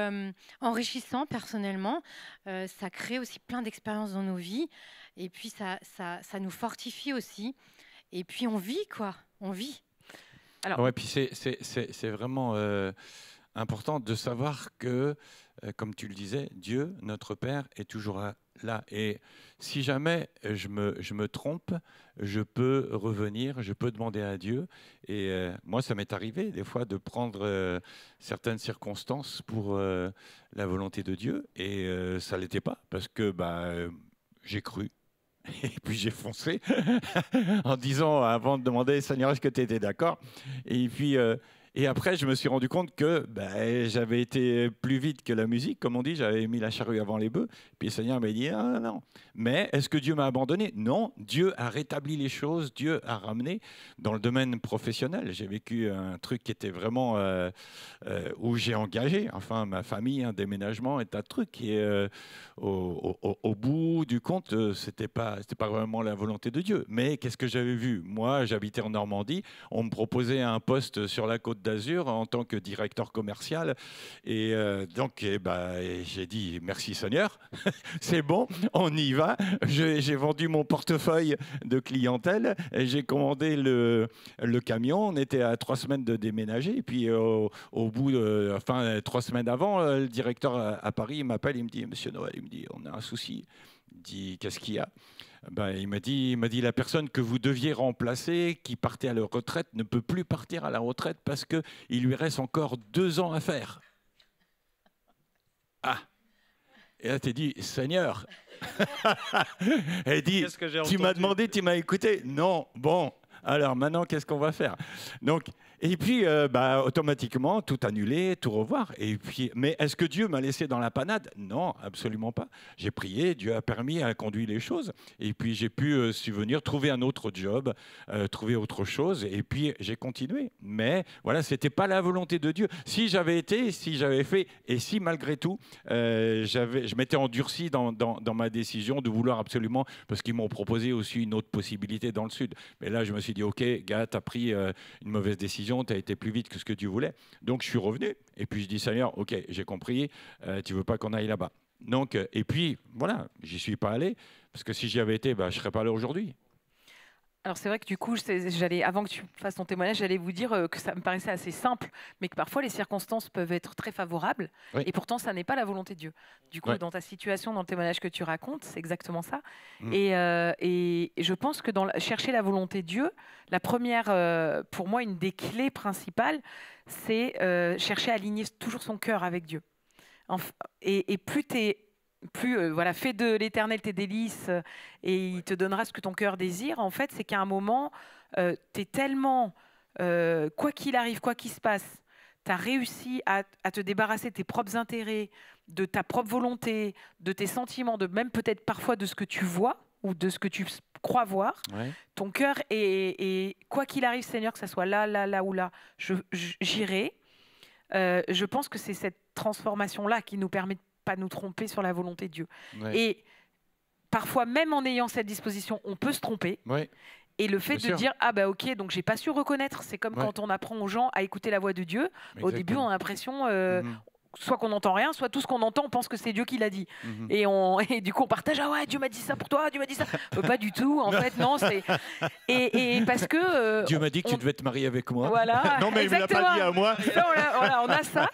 enrichissant, personnellement. Ça crée aussi plein d'expériences dans nos vies. Et puis, ça nous fortifie aussi. Et puis, on vit, quoi. On vit. Alors, Ouais, puis c'est vraiment important de savoir que, comme tu le disais, Dieu, notre Père, est toujours là. Et si jamais je me trompe, je peux revenir, je peux demander à Dieu. Et moi, ça m'est arrivé des fois de prendre certaines circonstances pour la volonté de Dieu. Et ça ne l'était pas, parce que j'ai cru. Et puis j'ai foncé en disant, avant de demander, Seigneur, est-ce que tu étais d'accord? Et puis, et après, je me suis rendu compte que j'avais été plus vite que la musique, comme on dit, j'avais mis la charrue avant les bœufs. Puis le Seigneur m'a dit, non, non, non. Mais est-ce que Dieu m'a abandonné? Non, Dieu a rétabli les choses, Dieu a ramené. Dans le domaine professionnel, j'ai vécu un truc qui était vraiment où j'ai engagé, enfin ma famille, un déménagement et tas de trucs. Et au bout du compte, c'était pas vraiment la volonté de Dieu. Mais qu'est-ce que j'avais vu? Moi, j'habitais en Normandie, on me proposait un poste sur la Côte d'Azur en tant que directeur commercial. Et donc, j'ai dit merci Seigneur, c'est bon, on y va. J'ai vendu mon portefeuille de clientèle, et j'ai commandé le camion. On était à 3 semaines de déménager. Et puis, au bout de 3 semaines avant, le directeur à Paris il m'appelle, il me dit, Monsieur Noël, il me dit, on a un souci. Il dit, qu'est-ce qu'il y a? Il m'a dit, la personne que vous deviez remplacer, qui partait à la retraite, ne peut plus partir à la retraite parce qu'il lui reste encore 2 ans à faire. Ah! Et là, tu dit, Seigneur. Elle dit, tu m'as demandé, tu m'as écouté? Non, bon. Alors maintenant, qu'est-ce qu'on va faire? Donc, et puis, automatiquement, tout annuler, tout revoir. Et puis, mais est-ce que Dieu m'a laissé dans la panade? Non, absolument pas. J'ai prié, Dieu a permis, a conduit les choses. Et puis, j'ai pu subvenir, trouver un autre job, trouver autre chose. Et puis, j'ai continué. Mais voilà, c'était pas la volonté de Dieu. Si j'avais fait, et si malgré tout, je m'étais endurci dans ma décision de vouloir absolument, parce qu'ils m'ont proposé aussi une autre possibilité dans le sud. Mais là, je me suis dit, OK, gars, tu as pris une mauvaise décision, tu as été plus vite que ce que tu voulais. Donc, je suis revenu. Et puis, je dis, Seigneur, OK, j'ai compris, tu veux pas qu'on aille là-bas. Donc, et puis, voilà, j'y suis pas allé, parce que si j'y avais été, je ne serais pas là aujourd'hui. Alors c'est vrai que du coup, avant que tu fasses ton témoignage, j'allais vous dire que ça me paraissait assez simple, mais que parfois les circonstances peuvent être très favorables, et pourtant ça n'est pas la volonté de Dieu. Du coup, dans ta situation, dans le témoignage que tu racontes, c'est exactement ça. Et je pense que chercher la volonté de Dieu, la première, pour moi, une des clés principales, c'est chercher à aligner toujours son cœur avec Dieu. Et plus tu es... voilà, fais de l'Éternel tes délices et il te donnera ce que ton cœur désire. En fait, c'est qu'à un moment, tu es tellement, quoi qu'il arrive, quoi qu'il se passe, tu as réussi à te débarrasser de tes propres intérêts, de ta propre volonté, de tes sentiments, de même peut-être parfois de ce que tu vois ou de ce que tu crois voir. Ouais. Ton cœur est, quoi qu'il arrive, Seigneur, que ça soit là ou là, j'irai. Je pense que c'est cette transformation-là qui nous permet de pas nous tromper sur la volonté de Dieu. Ouais. Et parfois, même en ayant cette disposition, on peut se tromper. Ouais. Et le fait de dire, ok, donc j'ai pas su reconnaître, c'est comme quand on apprend aux gens à écouter la voix de Dieu. Exactement. Au début, on a l'impression... soit qu'on n'entend rien, soit tout ce qu'on entend, on pense que c'est Dieu qui l'a dit. Et du coup, on partage, ah ouais, Dieu m'a dit ça pour toi, Dieu m'a dit ça. Pas du tout, en fait, non. Et parce que... Dieu m'a dit que tu devais te marier avec moi. Voilà. Non, mais exactement. Il ne me l'a pas dit à moi. Voilà, on a ça.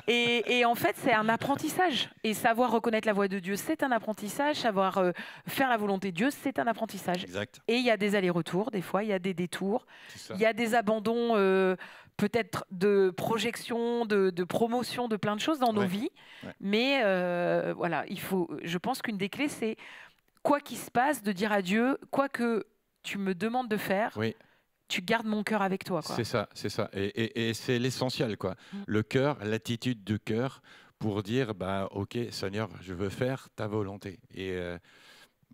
Et en fait, c'est un apprentissage. Et savoir reconnaître la voix de Dieu, c'est un apprentissage. Savoir faire la volonté de Dieu, c'est un apprentissage. Exact. Et il y a des allers-retours, des fois, il y a des détours. Il y a des abandons... peut-être de projection, de promotion, de plein de choses dans nos vies. Ouais. Mais voilà, je pense qu'une des clés, c'est quoi qu'il se passe, de dire à Dieu, quoi que tu me demandes de faire, tu gardes mon cœur avec toi. Quoi. C'est ça. Et c'est l'essentiel, quoi. Le cœur, l'attitude du cœur pour dire, ok, Seigneur, je veux faire ta volonté. Et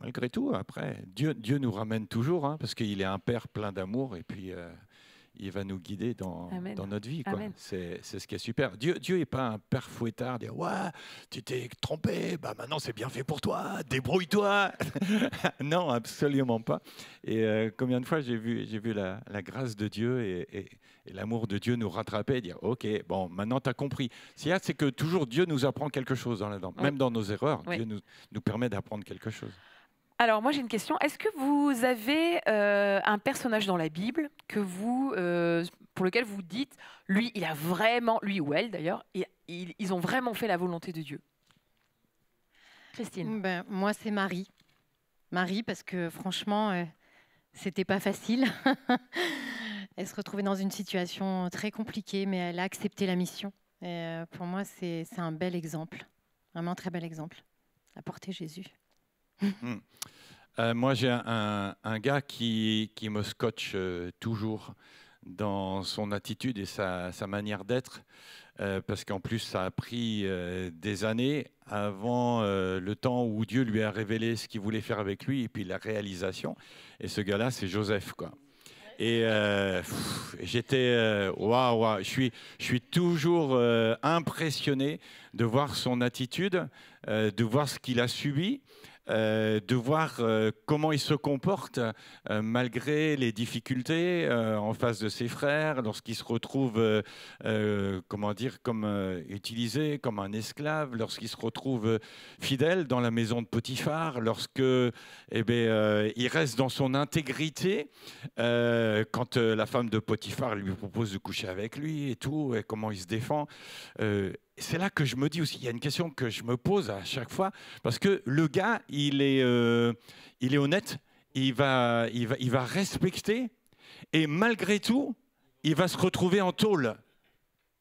malgré tout, après, Dieu nous ramène toujours, hein, parce qu'il est un Père plein d'amour, et puis... il va nous guider dans notre vie. C'est ce qui est super. Dieu n'est pas un père fouettard, dire ouais, tu t'es trompé, maintenant c'est bien fait pour toi, débrouille-toi. Non, absolument pas. Et combien de fois j'ai vu la grâce de Dieu et l'amour de Dieu nous rattraper et dire ok, bon, maintenant tu as compris. C'est que toujours Dieu nous apprend quelque chose dans même dans nos erreurs, Dieu nous permet d'apprendre quelque chose. Alors moi j'ai une question. Est-ce que vous avez un personnage dans la Bible pour lequel vous dites, lui ou elle d'ailleurs, ils ont vraiment fait la volonté de Dieu? Christine. Moi c'est Marie. Marie parce que franchement c'était pas facile. Elle se retrouvait dans une situation très compliquée, mais elle a accepté la mission. Et pour moi c'est un bel exemple, vraiment un très bel exemple. À porter Jésus. Moi, j'ai un gars qui me scotche toujours dans son attitude et sa manière d'être, parce qu'en plus, ça a pris des années avant le temps où Dieu lui a révélé ce qu'il voulait faire avec lui et puis la réalisation. Et ce gars-là, c'est Joseph, quoi. Et j'étais waouh, je suis toujours impressionné de voir son attitude, de voir ce qu'il a subi. De voir comment il se comporte malgré les difficultés en face de ses frères, lorsqu'il se retrouve utilisé comme un esclave, lorsqu'il se retrouve fidèle dans la maison de Potiphar, lorsque il reste dans son intégrité quand la femme de Potiphar lui propose de coucher avec lui et tout, et comment il se défend. C'est là que je me dis aussi, il y a une question que je me pose à chaque fois, parce que le gars, il est honnête, il va respecter, et malgré tout, il va se retrouver en tôle.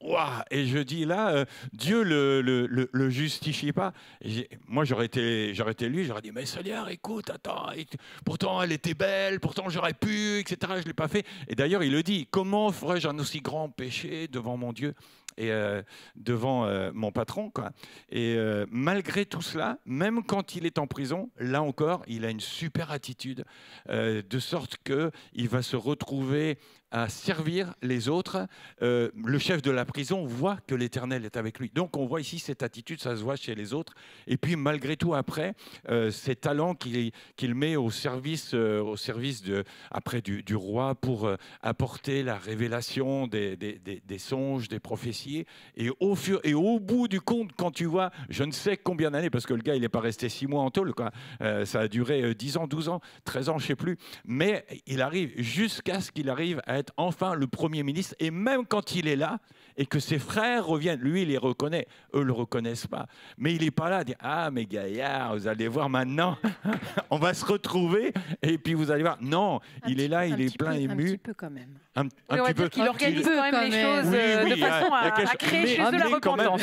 Wow. Et je dis là, Dieu le justifie pas. Moi, j'aurais été lui, j'aurais dit, mais Seigneur, écoute, attends, pourtant elle était belle, pourtant j'aurais pu, etc. Je ne l'ai pas fait. Et d'ailleurs, il le dit, comment ferais-je un aussi grand péché devant mon Dieu et devant mon patron, quoi. Et malgré tout cela, même quand il est en prison, là encore, il a une super attitude, de sorte qu'il va se retrouver à servir les autres. Le chef de la prison voit que l'Éternel est avec lui. Donc on voit ici cette attitude, ça se voit chez les autres. Et puis malgré tout, après, ces talents qu'il met au service du roi pour apporter la révélation des songes, des prophéties, apprécié. Et au bout du compte, quand tu vois, je ne sais combien d'années, parce que le gars, il n'est pas resté 6 mois en tôle, quoi. Ça a duré 10 ans, 12 ans, 13 ans, je ne sais plus. Mais il arrive jusqu'à ce qu'il arrive à être enfin le Premier ministre. Et même quand il est là, et que ses frères reviennent, lui, il les reconnaît. Eux ne le reconnaissent pas. Mais il n'est pas là à dire « Ah, mais gaillard, vous allez voir maintenant, on va se retrouver. » Et puis vous allez voir. Non, il est là, il est plein ému. Un petit peu quand même. Un on va petit peu. dire qu'il organise quand même les choses de façon à créer chez eux la repentance.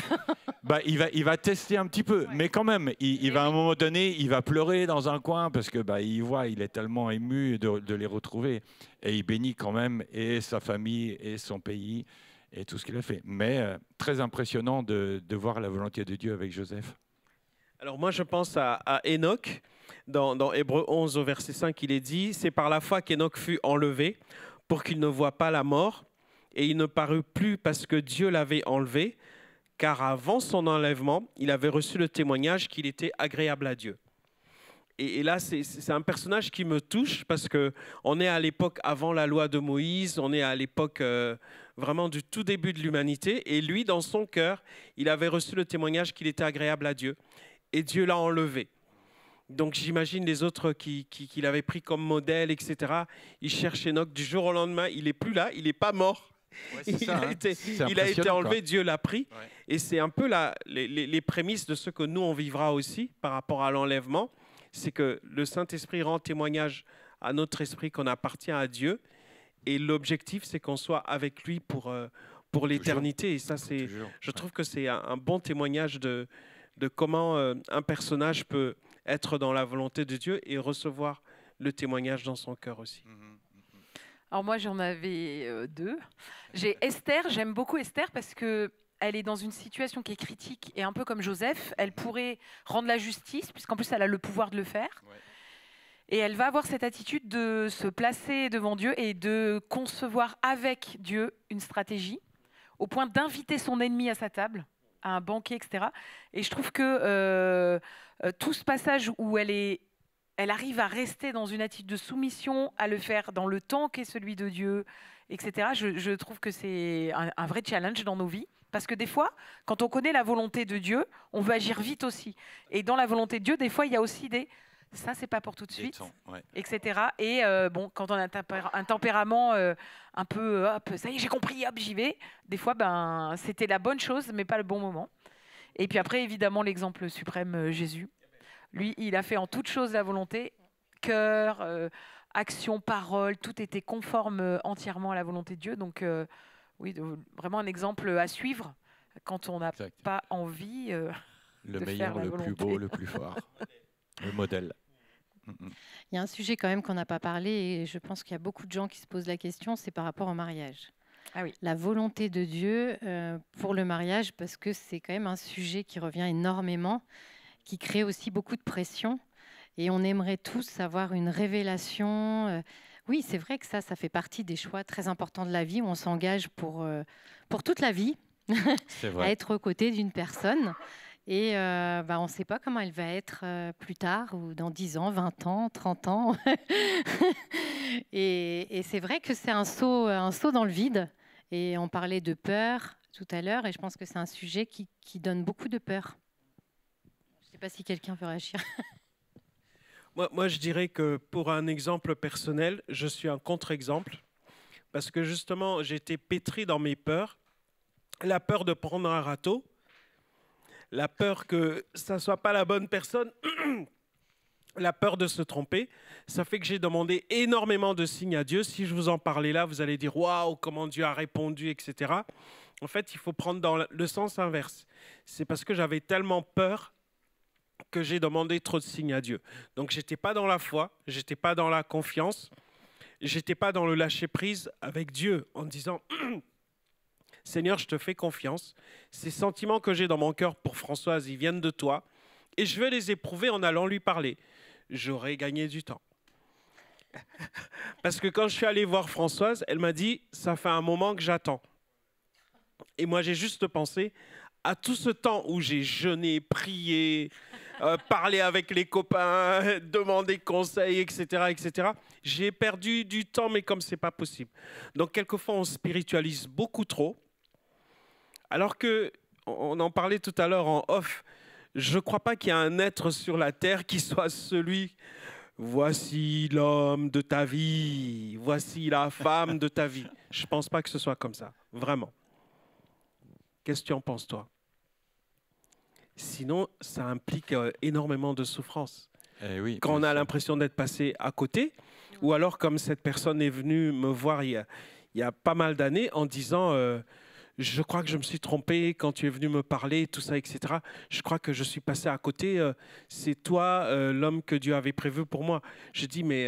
Il va tester un petit peu, mais quand même, il va à un moment donné, il va pleurer dans un coin parce que il voit, il est tellement ému de les retrouver. Et il bénit quand même et sa famille et son pays et tout ce qu'il a fait. Mais très impressionnant de voir la volonté de Dieu avec Joseph. Alors moi, je pense à Enoch. Dans Hébreux 11, au verset 5, il est dit « C'est par la foi qu'Enoch fut enlevé pour qu'il ne voie pas la mort, et il ne parut plus parce que Dieu l'avait enlevé, car avant son enlèvement, il avait reçu le témoignage qu'il était agréable à Dieu. » Et là, c'est un personnage qui me touche parce qu'on est à l'époque avant la loi de Moïse, on est à l'époque vraiment du tout début de l'humanité. Et lui, dans son cœur, il avait reçu le témoignage qu'il était agréable à Dieu. Et Dieu l'a enlevé. Donc j'imagine les autres qu'il avait pris comme modèle, etc. Ils cherchent Enoch du jour au lendemain. Il n'est plus là, il n'est pas mort. Ouais, il a été enlevé, quoi. Dieu l'a pris. Ouais. Et c'est un peu les prémices de ce que nous, on vivra aussi par rapport à l'enlèvement. C'est que le Saint-Esprit rend témoignage à notre esprit qu'on appartient à Dieu. Et l'objectif, c'est qu'on soit avec lui pour l'éternité. Et ça, je trouve que c'est un bon témoignage de comment un personnage peut être dans la volonté de Dieu et recevoir le témoignage dans son cœur aussi. Alors moi, j'en avais 2. J'ai Esther, j'aime beaucoup Esther parce que elle est dans une situation qui est critique et un peu comme Joseph, elle pourrait rendre la justice, puisqu'en plus elle a le pouvoir de le faire. Ouais. Et elle va avoir cette attitude de se placer devant Dieu et de concevoir avec Dieu une stratégie, au point d'inviter son ennemi à sa table, à un banquet, etc. Et je trouve que tout ce passage où elle arrive à rester dans une attitude de soumission, à le faire dans le temps qu'est celui de Dieu, etc. Je trouve que c'est un vrai challenge dans nos vies. Parce que des fois, quand on connaît la volonté de Dieu, on veut agir vite aussi. Et dans la volonté de Dieu, des fois, il y a aussi ça, c'est pas pour tout de suite, etc. Et quand on a un tempérament un peu, ça y est, j'ai compris, hop, j'y vais. Des fois, c'était la bonne chose, mais pas le bon moment. Et puis après, évidemment, l'exemple suprême, Jésus. Lui, il a fait en toute chose la volonté, cœur, action, parole, tout était conforme entièrement à la volonté de Dieu. Donc, oui, vraiment un exemple à suivre quand on n'a pas envie le de meilleur, faire la volonté. Le plus beau, le plus fort, le modèle. Il y a un sujet quand même qu'on n'a pas parlé et je pense qu'il y a beaucoup de gens qui se posent la question, c'est par rapport au mariage. Ah oui. La volonté de Dieu pour le mariage, parce que c'est quand même un sujet qui revient énormément, qui crée aussi beaucoup de pression et on aimerait tous avoir une révélation. Oui, c'est vrai que ça fait partie des choix très importants de la vie où on s'engage pour toute la vie à être aux côtés d'une personne. Et on ne sait pas comment elle va être plus tard, ou dans 10 ans, 20 ans, 30 ans. et c'est vrai que c'est un saut dans le vide. Et on parlait de peur tout à l'heure, et je pense que c'est un sujet qui donne beaucoup de peur. Je ne sais pas si quelqu'un veut réagir. Moi, je dirais que pour un exemple personnel, je suis un contre-exemple. Parce que justement, j'ai été pétri dans mes peurs. La peur de prendre un râteau. La peur que ça ne soit pas la bonne personne. La peur de se tromper. Ça fait que j'ai demandé énormément de signes à Dieu. Si je vous en parlais là, vous allez dire « Waouh, comment Dieu a répondu, etc. » En fait, il faut prendre dans le sens inverse. C'est parce que j'avais tellement peur que j'ai demandé trop de signes à Dieu. Donc, je n'étais pas dans la foi, je n'étais pas dans la confiance, je n'étais pas dans le lâcher-prise avec Dieu en disant « Seigneur, je te fais confiance. Ces sentiments que j'ai dans mon cœur pour Françoise, ils viennent de toi et je vais les éprouver en allant lui parler. » J'aurais gagné du temps. Parce que quand je suis allé voir Françoise, elle m'a dit « Ça fait un moment que j'attends. » Et moi, j'ai juste pensé à tout ce temps où j'ai jeûné, prié, parlé avec les copains, demandé conseil, etc., etc. J'ai perdu du temps, mais comme c'est pas possible. Donc, quelquefois, on spiritualise beaucoup trop, Alors que, on en parlait tout à l'heure en off, je ne crois pas qu'il y ait un être sur la terre qui soit celui, voici l'homme de ta vie, voici la femme de ta vie. Je ne pense pas que ce soit comme ça, vraiment. Qu'est-ce que tu en penses, toi? Sinon, ça implique énormément de souffrance. Oui, quand on a l'impression d'être passé à côté, ou alors comme cette personne est venue me voir il y a pas mal d'années en disant je crois que je me suis trompé quand tu es venu me parler, tout ça, etc. Je crois que je suis passé à côté. C'est toi l'homme que Dieu avait prévu pour moi. Je dis mais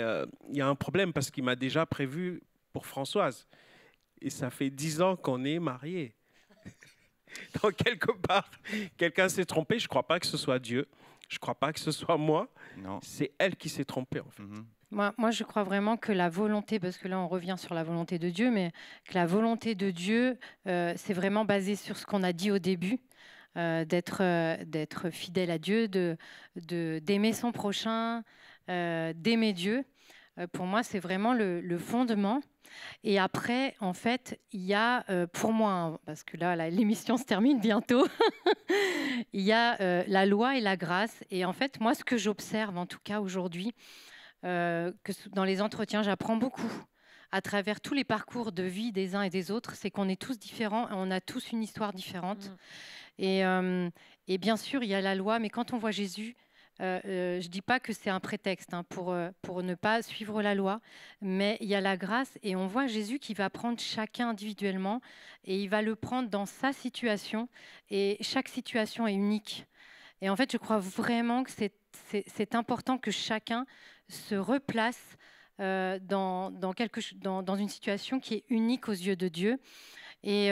il y a un problème parce qu'il m'a déjà prévu pour Françoise. Et ça fait 10 ans qu'on est mariés. Donc quelque part, quelqu'un s'est trompé. Je ne crois pas que ce soit Dieu. Je ne crois pas que ce soit moi. Non. C'est elle qui s'est trompée en fait. Moi, je crois vraiment que la volonté, parce que là, on revient sur la volonté de Dieu, mais que la volonté de Dieu, c'est vraiment basé sur ce qu'on a dit au début, d'être fidèle à Dieu, d'aimer son prochain, d'aimer Dieu. Pour moi, c'est vraiment le fondement. Et après, en fait, il y a, pour moi, parce que là l'émission se termine bientôt, il y a la loi et la grâce. Et en fait, moi, ce que j'observe, en tout cas aujourd'hui, que dans les entretiens, j'apprends beaucoup à travers tous les parcours de vie des uns et des autres, c'est qu'on est tous différents et on a tous une histoire différente. Et bien sûr, il y a la loi, mais quand on voit Jésus, je ne dis pas que c'est un prétexte pour ne pas suivre la loi, mais il y a la grâce et on voit Jésus qui va prendre chacun individuellement et il va le prendre dans sa situation et chaque situation est unique. Et en fait, je crois vraiment que c'est important que chacun se replace dans une situation qui est unique aux yeux de Dieu et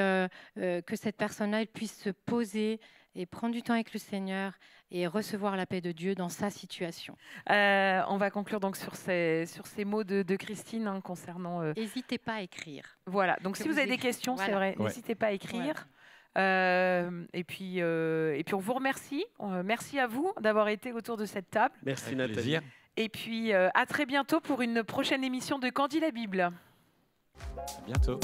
que cette personne-là puisse se poser et prendre du temps avec le Seigneur et recevoir la paix de Dieu dans sa situation. On va conclure donc sur ces mots de Christine concernant... N'hésitez pas à écrire. Voilà, donc si vous avez des questions, c'est vrai, n'hésitez pas à écrire. Et puis on vous remercie. Merci à vous d'avoir été autour de cette table. Merci Nathalie. Et puis à très bientôt pour une prochaine émission de Quand dit la Bible. À bientôt.